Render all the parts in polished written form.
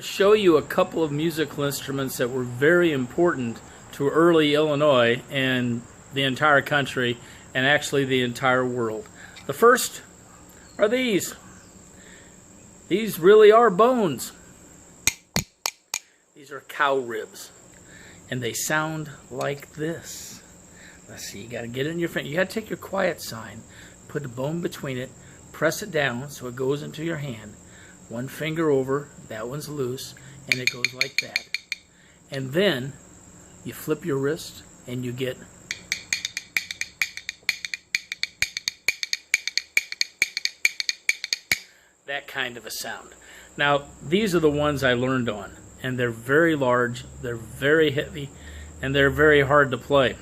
Show you a couple of musical instruments that were very important to early Illinois and the entire country, and actually the entire world. The first are these. These really are bones. These are cow ribs, and they sound like this. Let's see, you got to get it in your finger. You got to take your quiet sign, put a bone between it, press it down so it goes into your hand. One finger over, that one's loose, and it goes like that. And then you flip your wrist and you get that kind of a sound. Now, these are the ones I learned on, and they're very large, they're very heavy, and they're very hard to play.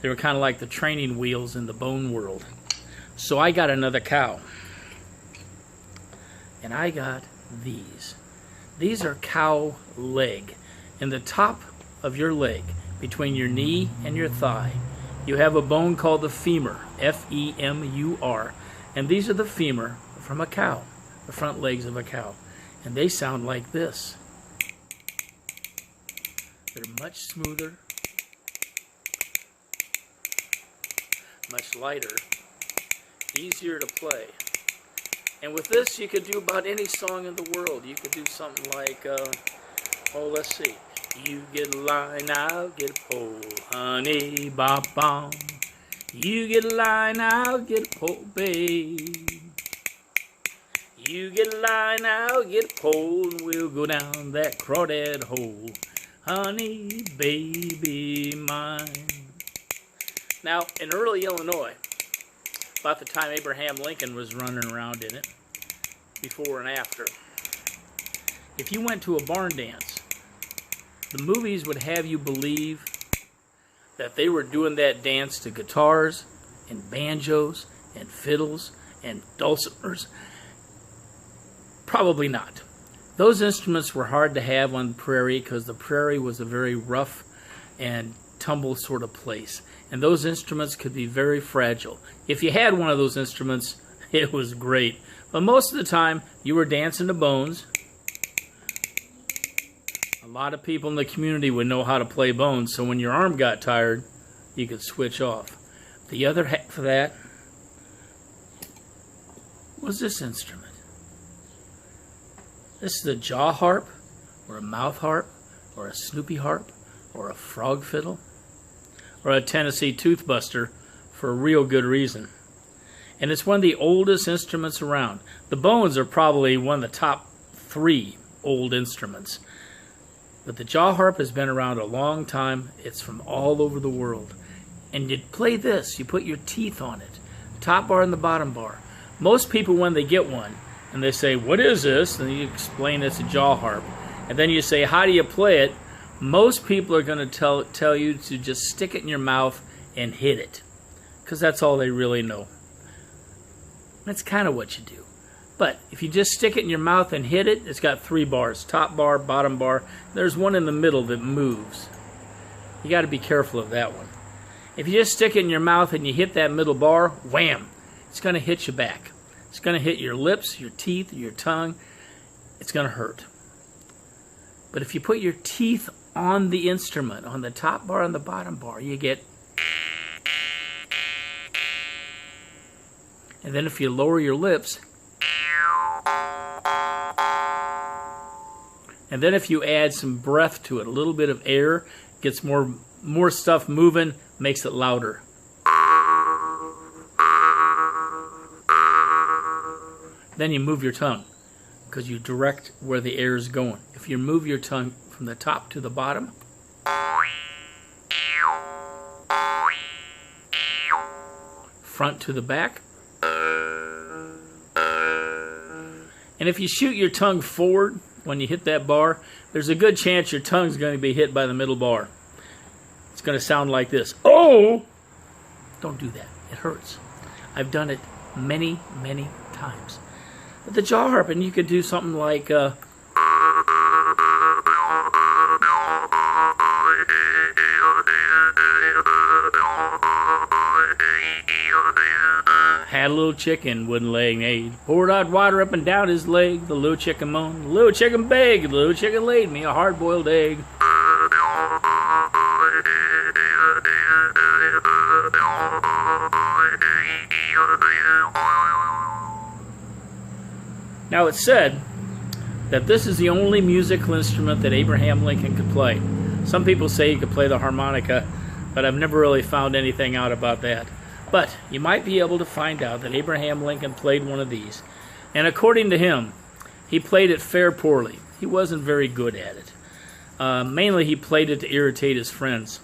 They were kind of like the training wheels in the bone world. So I got another cow. And I got these. These are cow leg. In the top of your leg, between your knee and your thigh, you have a bone called the femur, F-E-M-U-R. And these are the femur from a cow, the front legs of a cow. And they sound like this. They're much smoother, much lighter, easier to play. And with this, you could do about any song in the world. You could do something like, let's see. You get a line, I'll get a pole, honey, bop-bom. You get a line, I'll get a pole, babe. You get a line, I'll get a pole, and we'll go down that crawdad hole, honey, baby mine. Now, in early Illinois, about the time Abraham Lincoln was running around in it, before and after, if you went to a barn dance, the movies would have you believe that they were doing that dance to guitars and banjos and fiddles and dulcimers. Probably not. Those instruments were hard to have on the prairie because the prairie was a very rough and tumble sort of place. And those instruments could be very fragile. If you had one of those instruments, it was great. But most of the time, you were dancing to bones. A lot of people in the community would know how to play bones, so when your arm got tired, you could switch off. The other half of that was this instrument. This is a jaw harp, or a mouth harp, or a Snoopy harp, or a frog fiddle, or a Tennessee toothbuster for a real good reason. And it's one of the oldest instruments around. The bones are probably one of the top 3 old instruments. But the jaw harp has been around a long time. It's from all over the world. And you play this, you put your teeth on it, top bar and the bottom bar. Most people, when they get one, and they say, "What is this?" and you explain it's a jaw harp. And then you say, "How do you play it?" Most people are going to tell you to just stick it in your mouth and hit it, because that's all they really know. That's kind of what you do. But if you just stick it in your mouth and hit it, it's got 3 bars, top bar, bottom bar. There's one in the middle that moves. You got to be careful of that one. If you just stick it in your mouth and you hit that middle bar, wham, it's going to hit you back. It's going to hit your lips, your teeth, your tongue. It's going to hurt. But if you put your teeth on the instrument, on the top bar and the bottom bar, you get. And then if you lower your lips, and then if you add some breath to it, a little bit of air, gets more stuff moving, makes it louder. Then you move your tongue, because you direct where the air is going. If you move your tongue from the top to the bottom, front to the back, and if you shoot your tongue forward when you hit that bar, there's a good chance your tongue's going to be hit by the middle bar. It's going to sound like this. Oh! Don't do that. It hurts. I've done it many, many times. With the jaw harp, and you could do something like Had a little chicken, wouldn't lay an egg. Poured hot water up and down his leg. The little chicken moaned. The little chicken begged. The little chicken laid me a hard-boiled egg. Now it's said that this is the only musical instrument that Abraham Lincoln could play. Some people say he could play the harmonica, but I've never really found anything out about that. But you might be able to find out that Abraham Lincoln played one of these. And according to him, he played it fair poorly. He wasn't very good at it. Mainly he played it to irritate his friends.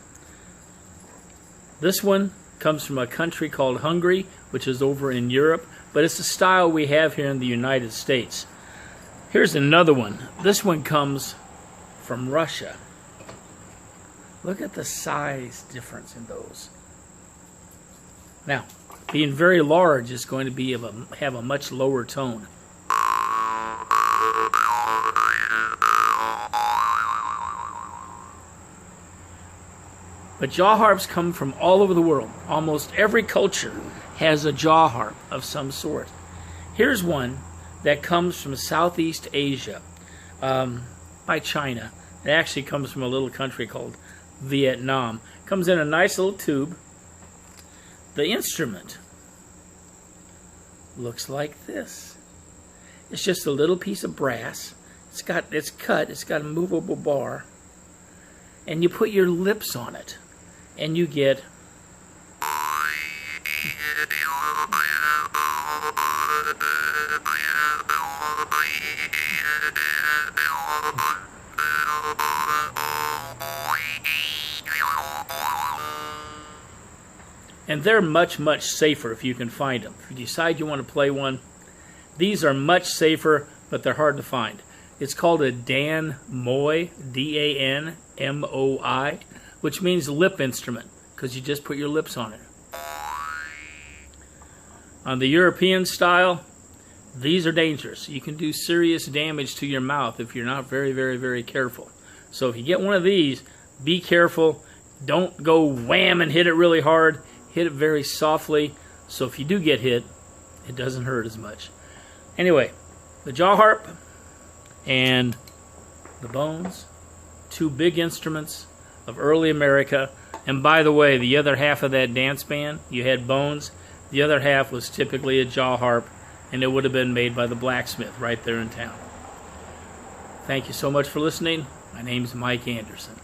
This one comes from a country called Hungary, which is over in Europe, but it's the style we have here in the United States. Here's another one. This one comes from Russia. Look at the size difference in those. Now, being very large is going to have a much lower tone. But jaw harps come from all over the world. Almost every culture has a jaw harp of some sort. Here's one that comes from Southeast Asia, by China. It actually comes from a little country called Vietnam. Comes in a nice little tube. The instrument looks like this. It's just a little piece of brass. It's got a movable bar, and you put your lips on it, and you get and they're much, much safer if you can find them. If you decide you want to play one, these are much safer, but they're hard to find. It's called a Dan-moi, D-A-N-M-O-I, which means lip instrument, because you just put your lips on it. On the European style, these are dangerous. You can do serious damage to your mouth if you're not very, very, very careful. So if you get one of these, be careful. Don't go wham and hit it really hard. Hit it very softly, so if you do get hit, it doesn't hurt as much. Anyway, the jaw harp and the bones, two big instruments of early America. And by the way, the other half of that dance band, you had bones. The other half was typically a jaw harp, and it would have been made by the blacksmith right there in town. Thank you so much for listening. My name's Mike Anderson.